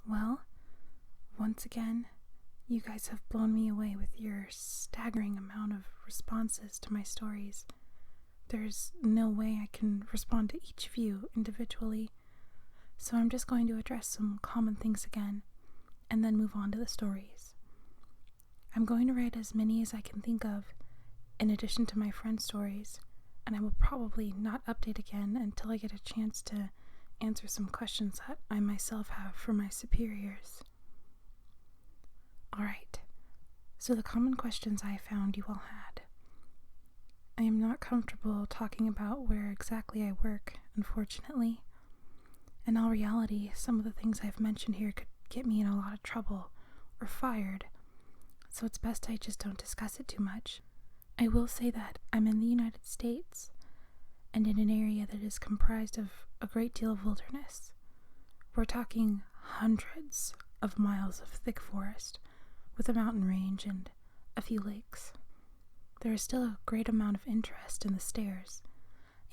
Well, once again, you guys have blown me away with your staggering amount of responses to my stories. There's no way I can respond to each of you individually, so I'm just going to address some common things again, and then move on to the stories. I'm going to write as many as I can think of, in addition to my friend's stories, and I will probably not update again until I get a chance to answer some questions that I myself have for my superiors. Alright, so the common questions I found you all had. I am not comfortable talking about where exactly I work, unfortunately. In all reality, some of the things I've mentioned here could get me in a lot of trouble or fired, so it's best I just don't discuss it too much. I will say that I'm in the United States, and in an area that is comprised of a great deal of wilderness. We're talking hundreds of miles of thick forest, with a mountain range and a few lakes. There is still a great amount of interest in the stairs,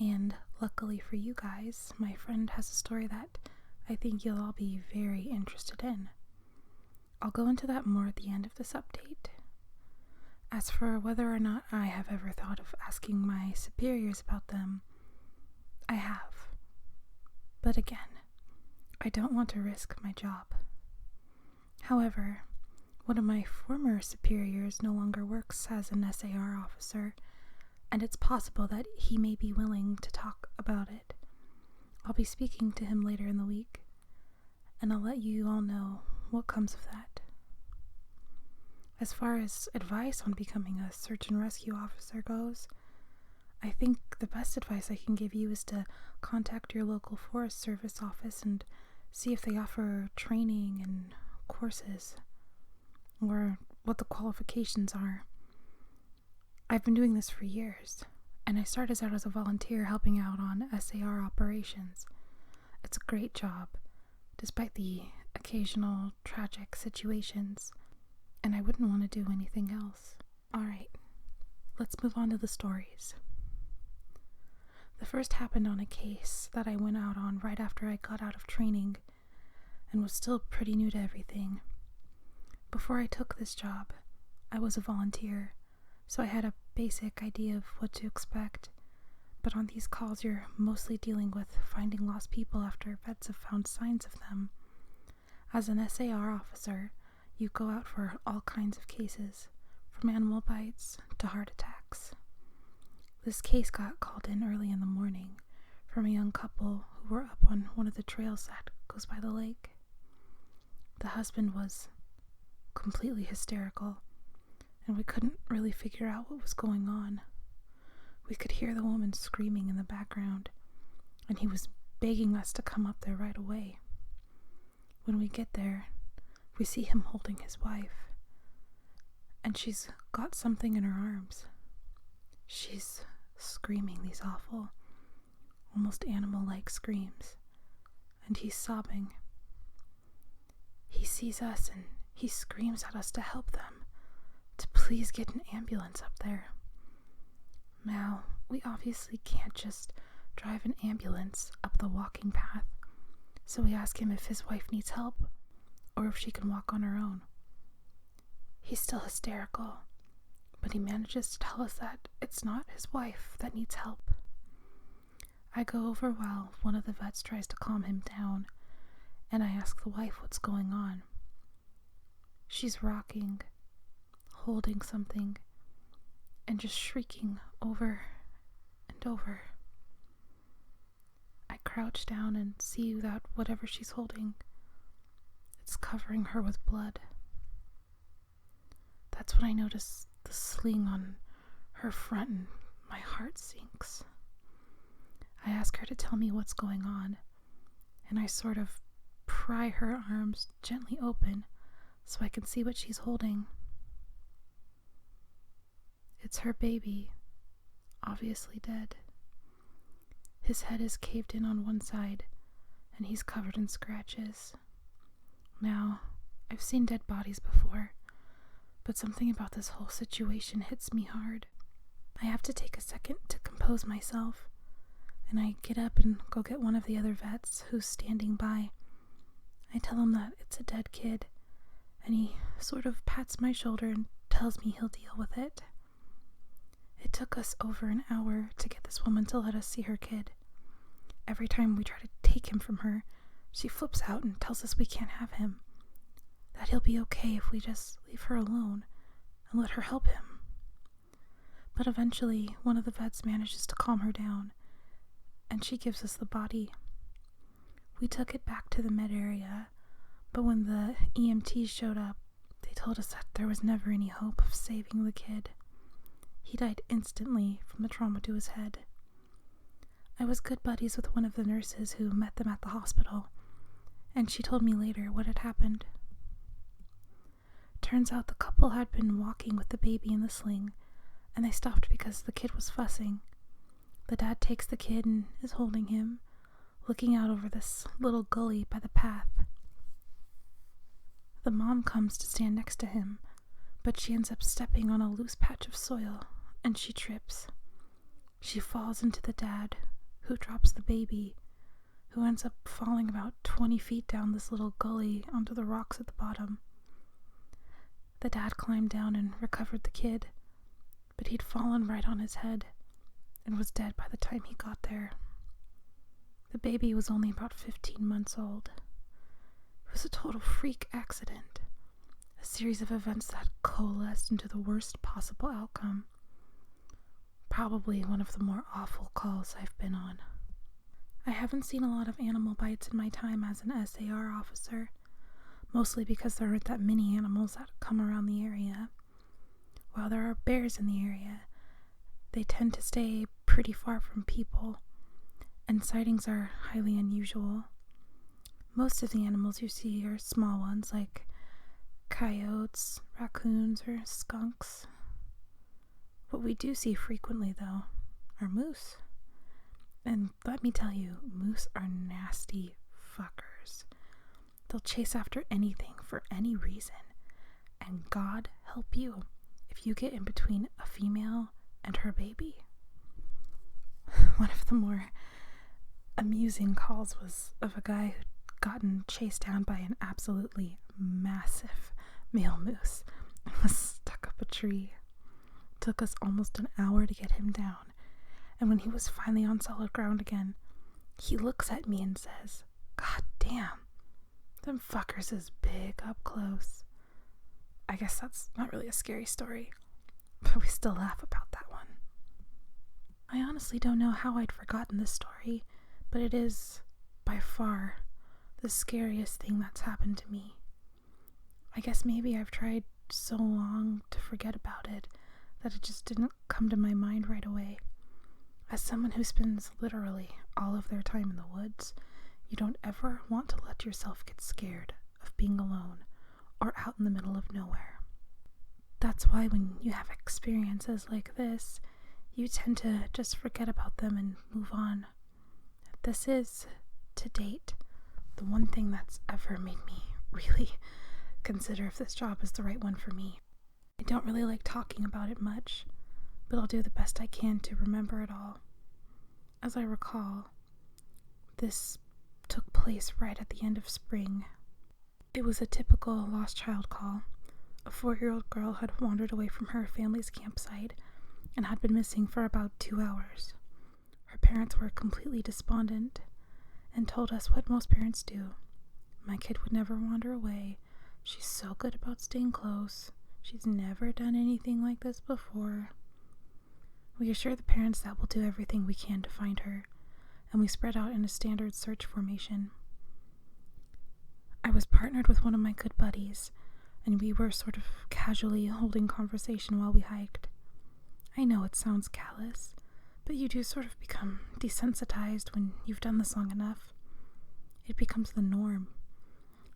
and luckily for you guys, my friend has a story that I think you'll all be very interested in. I'll go into that more at the end of this update. As for whether or not I have ever thought of asking my superiors about them, I have. But again, I don't want to risk my job. However, one of my former superiors no longer works as an SAR officer, and it's possible that he may be willing to talk about it. I'll be speaking to him later in the week, and I'll let you all know what comes of that. As far as advice on becoming a search and rescue officer goes, I think the best advice I can give you is to contact your local Forest Service office and see if they offer training and courses, or what the qualifications are. I've been doing this for years, and I started out as a volunteer helping out on SAR operations. It's a great job, despite the occasional tragic situations, and I wouldn't want to do anything else. Alright, let's move on to the stories. The first happened on a case that I went out on right after I got out of training, and was still pretty new to everything. Before I took this job, I was a volunteer, so I had a basic idea of what to expect, but on these calls you're mostly dealing with finding lost people after vets have found signs of them. As an SAR officer, you go out for all kinds of cases, from animal bites to heart attacks. This case got called in early in the morning from a young couple who were up on one of the trails that goes by the lake. The husband was completely hysterical, and we couldn't really figure out what was going on. We could hear the woman screaming in the background, and he was begging us to come up there right away. When we get there, we see him holding his wife, and she's got something in her arms. She's screaming these awful, almost animal-like screams, and he's sobbing. He sees us and he screams at us to help them, to please get an ambulance up there. Now, we obviously can't just drive an ambulance up the walking path, so we ask him if his wife needs help, or if she can walk on her own. He's still hysterical, but he manages to tell us that it's not his wife that needs help. I go over while one of the vets tries to calm him down, and I ask the wife what's going on. She's rocking, holding something, and just shrieking over and over. I crouch down and see that whatever she's holding, it's covering her with blood. That's when I notice the sling on her front and my heart sinks. I ask her to tell me what's going on, and I sort of pry her arms gently open so I can see what she's holding. It's her baby, obviously dead. His head is caved in on one side, and he's covered in scratches. Now, I've seen dead bodies before, but something about this whole situation hits me hard. I have to take a second to compose myself, and I get up and go get one of the other vets who's standing by. I tell him that it's a dead kid, and he sort of pats my shoulder and tells me he'll deal with it. It took us over an hour to get this woman to let us see her kid. Every time we try to take him from her, she flips out and tells us we can't have him, that he'll be okay if we just leave her alone and let her help him. But eventually, one of the vets manages to calm her down, and she gives us the body. We took it back to the med area, but when the EMTs showed up, they told us that there was never any hope of saving the kid. He died instantly from the trauma to his head. I was good buddies with one of the nurses who met them at the hospital, and she told me later what had happened. Turns out the couple had been walking with the baby in the sling, and they stopped because the kid was fussing. The dad takes the kid and is holding him, looking out over this little gully by the path. The mom comes to stand next to him, but she ends up stepping on a loose patch of soil, and she trips. She falls into the dad, who drops the baby, who ends up falling about 20 feet down this little gully onto the rocks at the bottom. The dad climbed down and recovered the kid, but he'd fallen right on his head and was dead by the time he got there. The baby was only about 15 months old. It was a total freak accident, a series of events that coalesced into the worst possible outcome. Probably one of the more awful calls I've been on. I haven't seen a lot of animal bites in my time as an SAR officer, mostly because there aren't that many animals that come around the area. While there are bears in the area, they tend to stay pretty far from people, and sightings are highly unusual. Most of the animals you see are small ones like coyotes, raccoons, or skunks. What we do see frequently, though, are moose. And let me tell you, moose are nasty fuckers. They'll chase after anything for any reason, and God help you if you get in between a female and her baby. One of the more amusing calls was of a guy who'd gotten chased down by an absolutely massive male moose and was stuck up a tree. It took us almost an hour to get him down, and when he was finally on solid ground again, he looks at me and says, "God damn, them fuckers is big up close." I guess that's not really a scary story, but we still laugh about that one. I honestly don't know how I'd forgotten this story, but it is, by far, the scariest thing that's happened to me. I guess maybe I've tried so long to forget about it that it just didn't come to my mind right away. As someone who spends literally all of their time in the woods, you don't ever want to let yourself get scared of being alone or out in the middle of nowhere. That's why when you have experiences like this, you tend to just forget about them and move on. This is, to date, the one thing that's ever made me really consider if this job is the right one for me. I don't really like talking about it much, but I'll do the best I can to remember it all. As I recall, this took place right at the end of spring. It was a typical lost child call. A 4-year-old girl had wandered away from her family's campsite and had been missing for about 2 hours. Her parents were completely despondent and told us what most parents do. My kid would never wander away. She's so good about staying close. She's never done anything like this before. We assure the parents that we'll do everything we can to find her, and we spread out in a standard search formation. I was partnered with one of my good buddies, and we were sort of casually holding conversation while we hiked. I know it sounds callous, but you do sort of become desensitized when you've done this long enough. It becomes the norm,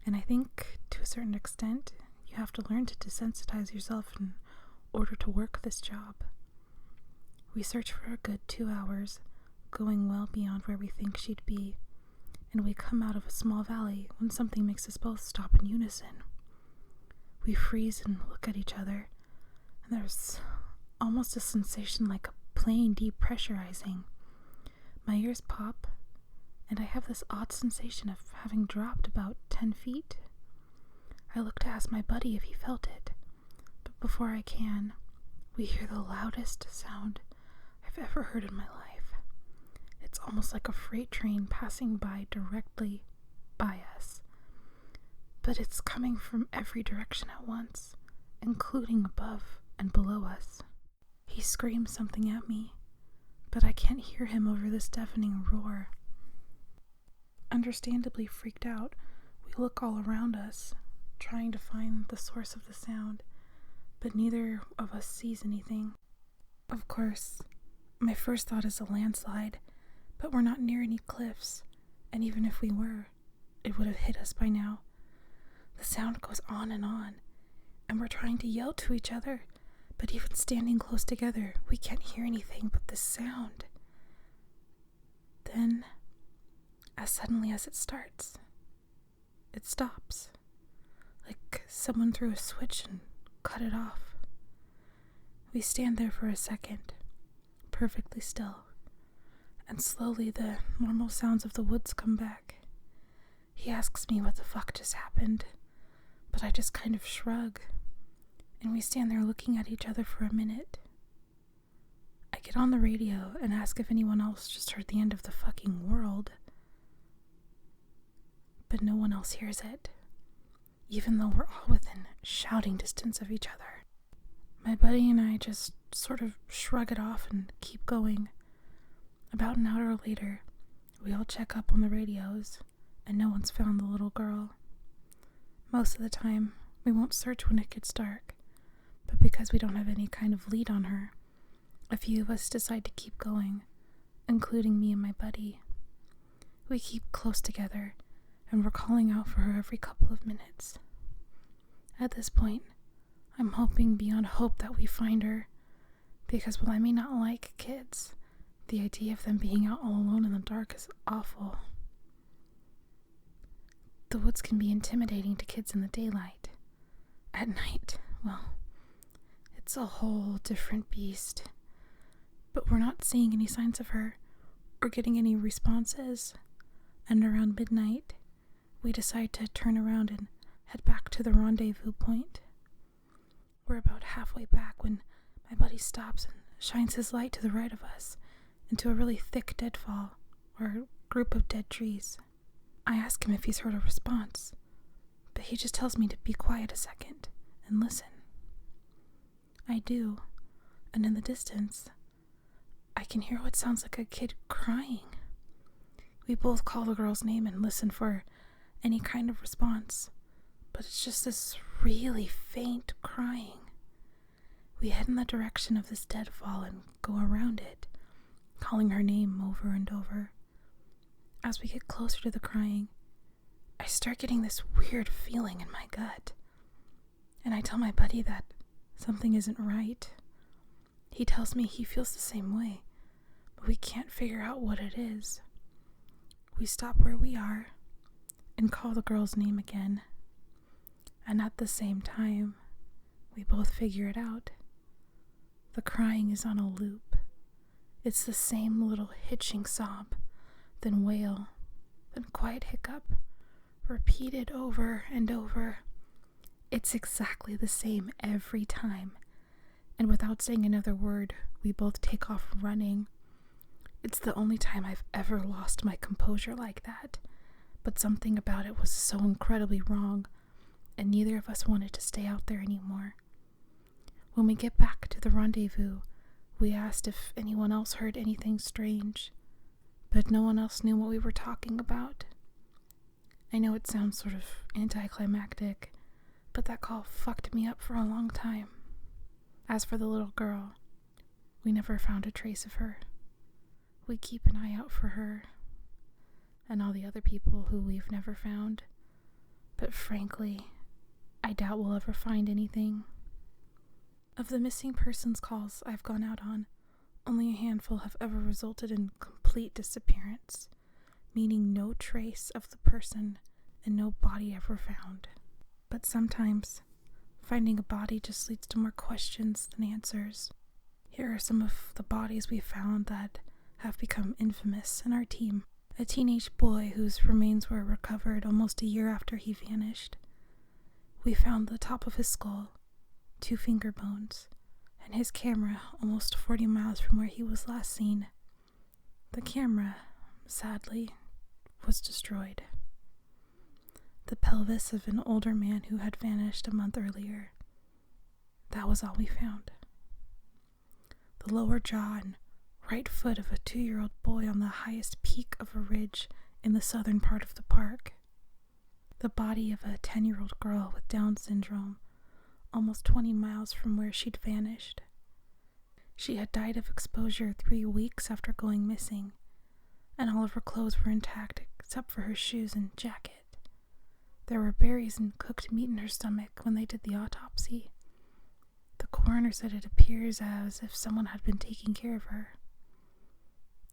and I think, to a certain extent, you have to learn to desensitize yourself in order to work this job. We search for a good 2 hours, going well beyond where we think she'd be, and we come out of a small valley when something makes us both stop in unison. We freeze and look at each other, and there's almost a sensation like a plane depressurizing. My ears pop, and I have this odd sensation of having dropped about 10 feet. I look to ask my buddy if he felt it, but before I can, we hear the loudest sound I've ever heard in my life. It's almost like a freight train passing by directly by us, but it's coming from every direction at once, including above and below us. He screams something at me, but I can't hear him over this deafening roar. Understandably freaked out, we look all around us, trying to find the source of the sound, but neither of us sees anything. Of course, my first thought is a landslide, but we're not near any cliffs, and even if we were, it would have hit us by now. The sound goes on, and we're trying to yell to each other, but even standing close together, we can't hear anything but this sound. Then, as suddenly as it starts, it stops, like someone threw a switch and cut it off. We stand there for a second, perfectly still, and slowly the normal sounds of the woods come back. He asks me what the fuck just happened, but I just kind of shrug, and we stand there looking at each other for a minute. I get on the radio and ask if anyone else just heard the end of the fucking world, but no one else hears it, even though we're all within shouting distance of each other. My buddy and I just sort of shrug it off and keep going. About an hour later, we all check up on the radios, and no one's found the little girl. Most of the time, we won't search when it gets dark, but because we don't have any kind of lead on her, a few of us decide to keep going, including me and my buddy. We keep close together, and we're calling out for her every couple of minutes. At this point, I'm hoping beyond hope that we find her, because while I may not like kids, the idea of them being out all alone in the dark is awful. The woods can be intimidating to kids in the daylight. At night, well, it's a whole different beast. But we're not seeing any signs of her or getting any responses, and around midnight, we decide to turn around and head back to the rendezvous point. We're about halfway back when my buddy stops and shines his light to the right of us into a really thick deadfall, or group of dead trees. I ask him if he's heard a response, but he just tells me to be quiet a second and listen. I do, and in the distance, I can hear what sounds like a kid crying. We both call the girl's name and listen for any kind of response, but it's just this really faint crying. We head in the direction of this deadfall and go around it, calling her name over and over. As we get closer to the crying, I start getting this weird feeling in my gut, and I tell my buddy that something isn't right. He tells me he feels the same way, but we can't figure out what it is. We stop where we are and call the girl's name again, and at the same time, we both figure it out. The crying is on a loop. It's the same little hitching sob, then wail, then quiet hiccup, repeated over and over. It's exactly the same every time, and without saying another word, we both take off running. It's the only time I've ever lost my composure like that, but something about it was so incredibly wrong, and neither of us wanted to stay out there anymore. When we get back to the rendezvous, we asked if anyone else heard anything strange, but no one else knew what we were talking about. I know it sounds sort of anticlimactic, but that call fucked me up for a long time. As for the little girl, we never found a trace of her. We keep an eye out for her and all the other people who we've never found, but frankly, I doubt we'll ever find anything. Of the missing persons calls I've gone out on, only a handful have ever resulted in complete disappearance, meaning no trace of the person and no body ever found. But sometimes, finding a body just leads to more questions than answers. Here are some of the bodies we found that have become infamous in our team. a teenage boy whose remains were recovered almost a year after he vanished. We found the top of his skull, 2 finger bones, and his camera almost 40 miles from where he was last seen. The camera, sadly, was destroyed. The pelvis of an older man who had vanished a month earlier. That was all we found. The lower jaw and right foot of a 2-year-old boy on the highest peak of a ridge in the southern part of the park. The body of a 10-year-old girl with Down syndrome, almost 20 miles from where she'd vanished. She had died of exposure 3 weeks after going missing, and all of her clothes were intact except for her shoes and jacket. There were berries and cooked meat in her stomach when they did the autopsy. The coroner said it appears as if someone had been taking care of her.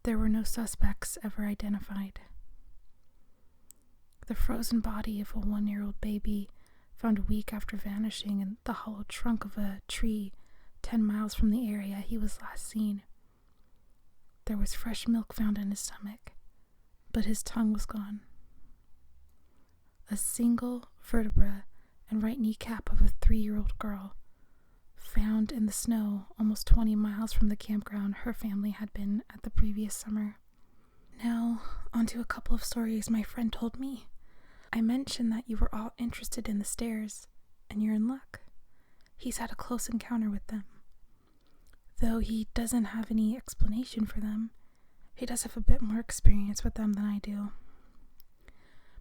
There were no suspects ever identified. The frozen body of a 1-year-old baby found a week after vanishing in the hollow trunk of a tree 10 miles from the area he was last seen. There was fresh milk found in his stomach, but his tongue was gone. A single vertebra and right kneecap of a 3-year-old girl found in the snow almost 20 miles from the campground her family had been at the previous summer. Now, onto a couple of stories my friend told me. I mentioned that you were all interested in the stairs, and you're in luck. He's had a close encounter with them. Though he doesn't have any explanation for them, he does have a bit more experience with them than I do.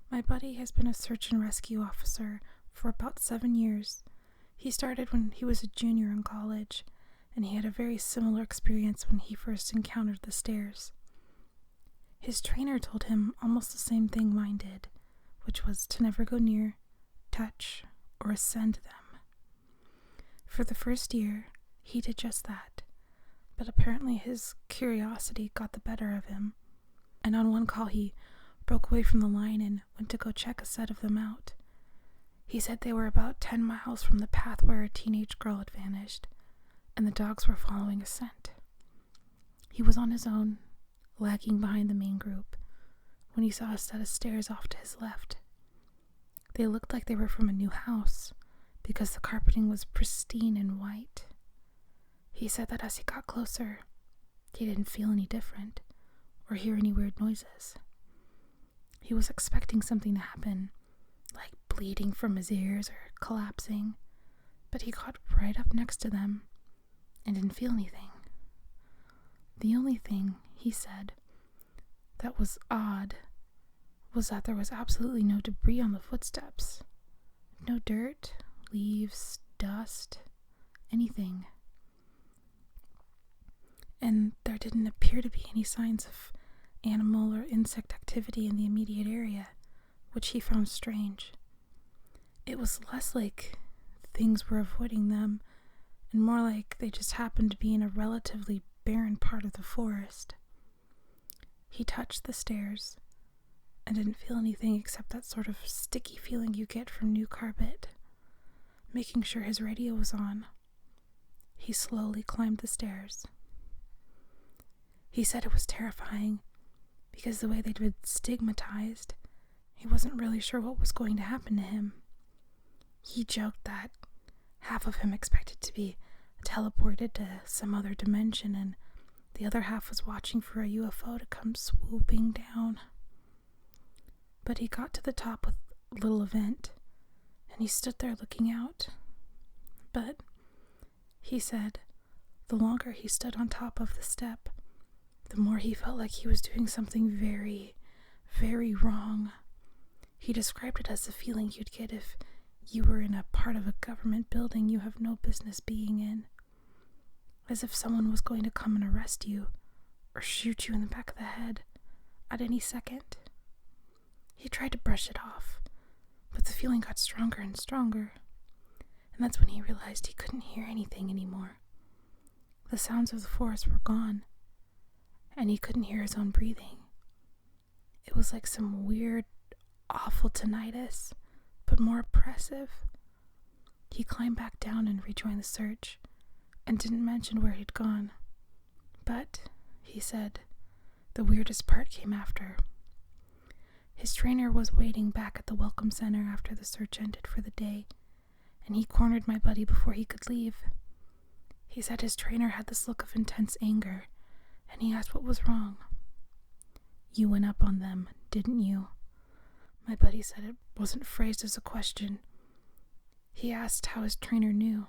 My buddy has been a search and rescue officer for about 7 years. He started when he was a junior in college, and he had a very similar experience when he first encountered the stairs. His trainer told him almost the same thing mine did, which was to never go near, touch, or ascend them. For the first year, he did just that, but apparently his curiosity got the better of him, and on one call he broke away from the line and went to go check a set of them out. He said they were about 10 miles from the path where a teenage girl had vanished, and the dogs were following a scent. He was on his own, lagging behind the main group, when he saw a set of stairs off to his left. They looked like they were from a new house, because the carpeting was pristine and white. He said that as he got closer, he didn't feel any different, or hear any weird noises. He was expecting something to happen, like bleeding from his ears or collapsing, but he got right up next to them and didn't feel anything. The only thing, he said, that was odd was that there was absolutely no debris on the footsteps. No dirt, leaves, dust, anything. And there didn't appear to be any signs of animal or insect activity in the immediate area, which he found strange. It was less like things were avoiding them, and more like they just happened to be in a relatively barren part of the forest. He touched the stairs and didn't feel anything except that sort of sticky feeling you get from new carpet. Making sure his radio was on, he slowly climbed the stairs. He said it was terrifying because the way they'd been stigmatized, he wasn't really sure what was going to happen to him. He joked that half of him expected to be teleported to some other dimension and the other half was watching for a UFO to come swooping down. But he got to the top with little event, and he stood there looking out. But, he said, the longer he stood on top of the step, the more he felt like he was doing something very, very wrong. He described it as the feeling you'd get if you were in a part of a government building you have no business being in. As if someone was going to come and arrest you, or shoot you in the back of the head, at any second. He tried to brush it off, but the feeling got stronger and stronger, and that's when he realized he couldn't hear anything anymore. The sounds of the forest were gone, and he couldn't hear his own breathing. It was like some weird, awful tinnitus, but more oppressive. He climbed back down and rejoined the search, and didn't mention where he'd gone. But, he said, the weirdest part came after. His trainer was waiting back at the welcome center after the search ended for the day, and he cornered my buddy before he could leave. He said his trainer had this look of intense anger, and he asked what was wrong. "You went up on them, didn't you?" My buddy said it wasn't phrased as a question. He asked how his trainer knew.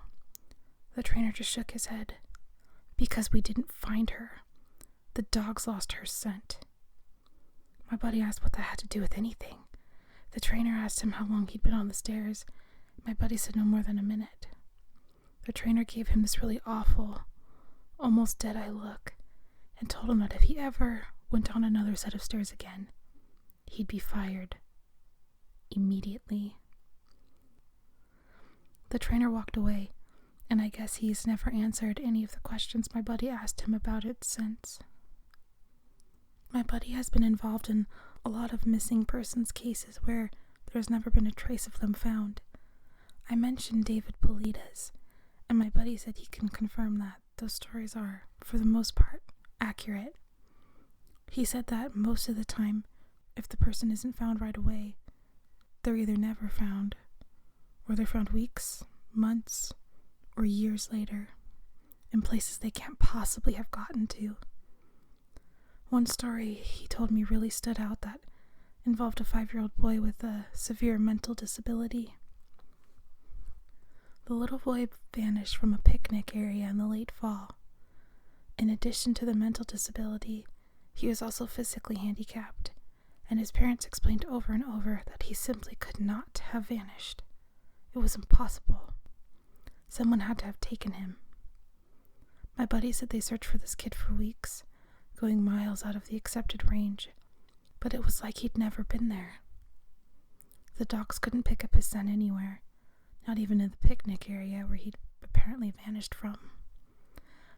The trainer just shook his head. "Because we didn't find her. The dogs lost her scent." My buddy asked what that had to do with anything. The trainer asked him how long he'd been on the stairs. My buddy said no more than a minute. The trainer gave him this really awful, almost dead-eye look and told him that if he ever went on another set of stairs again, he'd be fired. Immediately. The trainer walked away, and I guess he's never answered any of the questions my buddy asked him about it since. My buddy has been involved in a lot of missing persons cases where there's never been a trace of them found. I mentioned David Politas, and my buddy said he can confirm that those stories are, for the most part, accurate. He said that most of the time, if the person isn't found right away, they're either never found, or they're found weeks, months, or years later, in places they can't possibly have gotten to. One story he told me really stood out that involved a 5-year-old boy with a severe mental disability. The little boy vanished from a picnic area in the late fall. In addition to the mental disability, he was also physically handicapped, and his parents explained over and over that he simply could not have vanished. It was impossible. Someone had to have taken him. My buddy said they searched for this kid for weeks, going miles out of the accepted range, but it was like he'd never been there. The dogs couldn't pick up his scent anywhere, not even in the picnic area where he'd apparently vanished from.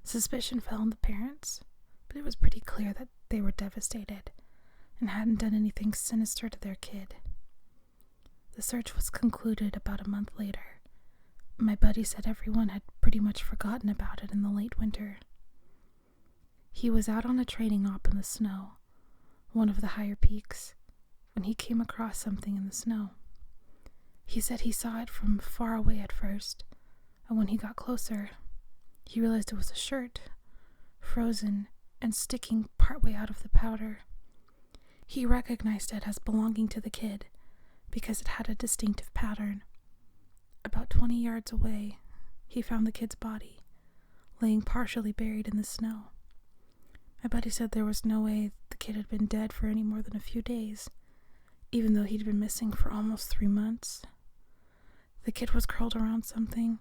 Suspicion fell on the parents, but it was pretty clear that they were devastated and hadn't done anything sinister to their kid. The search was concluded about a month later. My buddy said everyone had pretty much forgotten about it in the late winter. He was out on a training op in the snow, one of the higher peaks, when he came across something in the snow. He said he saw it from far away at first, and when he got closer, he realized it was a shirt, frozen and sticking partway out of the powder. He recognized it as belonging to the kid because it had a distinctive pattern. About 20 yards away, he found the kid's body, laying partially buried in the snow. My buddy said there was no way the kid had been dead for any more than a few days, even though he'd been missing for almost 3 months. The kid was curled around something,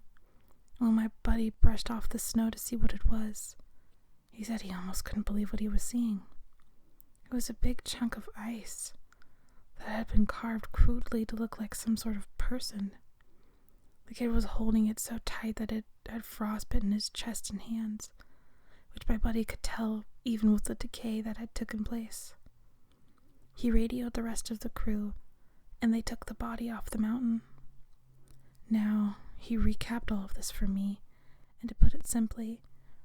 and when my buddy brushed off the snow to see what it was, he said he almost couldn't believe what he was seeing. It was a big chunk of ice that had been carved crudely to look like some sort of person. The kid was holding it so tight that it had frostbitten his chest and hands, which my buddy could tell even with the decay that had taken place. He radioed the rest of the crew, and they took the body off the mountain. Now, he recapped all of this for me, and to put it simply,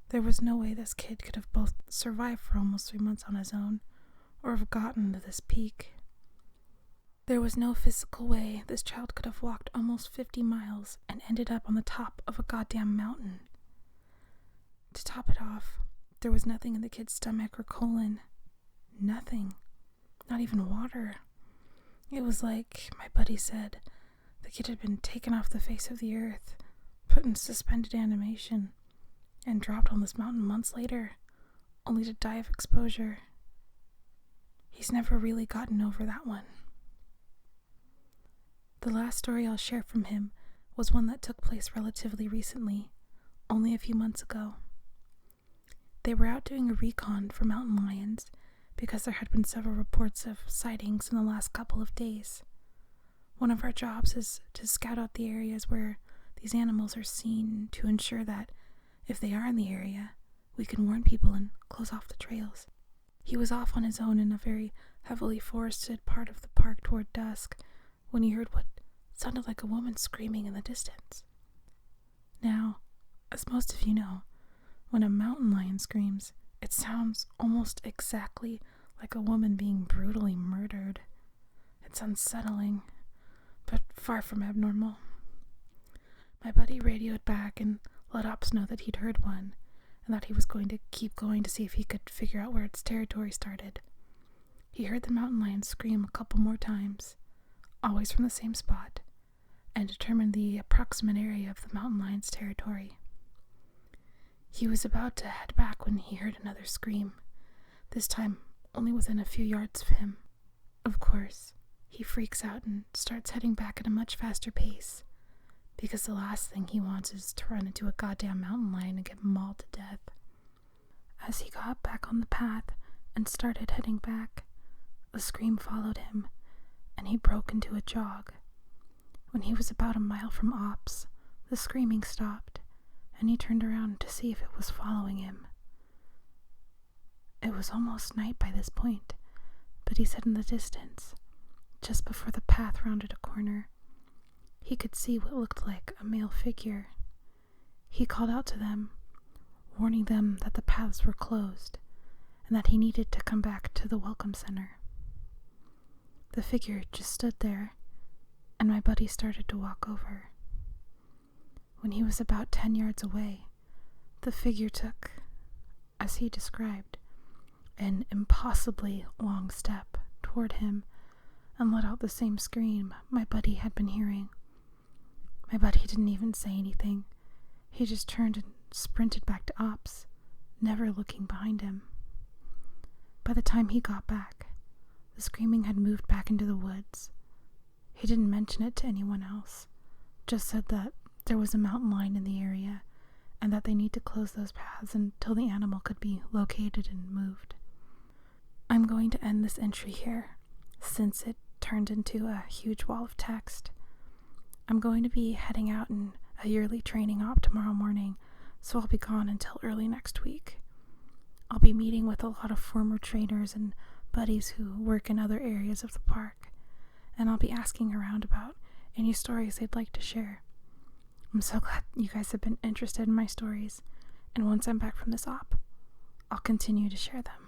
there was no way this kid could have both survived for almost 3 months on his own, or have gotten to this peak. There was no physical way this child could have walked almost 50 miles and ended up on the top of a goddamn mountain. To top it off, there was nothing in the kid's stomach or colon. Nothing. Not even water. It was like, my buddy said, the kid had been taken off the face of the earth, put in suspended animation, and dropped on this mountain months later, only to die of exposure. He's never really gotten over that one. The last story I'll share from him was one that took place relatively recently, only a few months ago. They were out doing a recon for mountain lions because there had been several reports of sightings in the last couple of days. One of our jobs is to scout out the areas where these animals are seen to ensure that, if they are in the area, we can warn people and close off the trails. He was off on his own in a very heavily forested part of the park toward dusk when he heard what sounded like a woman screaming in the distance. Now, as most of you know, when a mountain lion screams, it sounds almost exactly like a woman being brutally murdered. It's unsettling, but far from abnormal. My buddy radioed back and let ops know that he'd heard one, and that he was going to keep going to see if he could figure out where its territory started. He heard the mountain lion scream a couple more times, always from the same spot, and determined the approximate area of the mountain lion's territory. He was about to head back when he heard another scream, this time only within a few yards of him. Of course, he freaks out and starts heading back at a much faster pace, because the last thing he wants is to run into a goddamn mountain lion and get mauled to death. As he got back on the path and started heading back, a scream followed him, and he broke into a jog. When he was about a mile from ops, the screaming stopped, and he turned around to see if it was following him. It was almost night by this point, but he said in the distance, just before the path rounded a corner, he could see what looked like a male figure. He called out to them, warning them that the paths were closed, and that he needed to come back to the welcome center. The figure just stood there, and my buddy started to walk over. When he was about 10 yards away, the figure took, as he described, an impossibly long step toward him and let out the same scream my buddy had been hearing. My buddy didn't even say anything. He just turned and sprinted back to ops, never looking behind him. By the time he got back, the screaming had moved back into the woods. He didn't mention it to anyone else, just said that there was a mountain lion in the area and that they need to close those paths until the animal could be located and moved. I'm going to end this entry here, since it turned into a huge wall of text. I'm going to be heading out in a yearly training op tomorrow morning, so I'll be gone until early next week. I'll be meeting with a lot of former trainers and buddies who work in other areas of the park, and I'll be asking around about any stories they'd like to share. I'm so glad you guys have been interested in my stories, and once I'm back from this op, I'll continue to share them.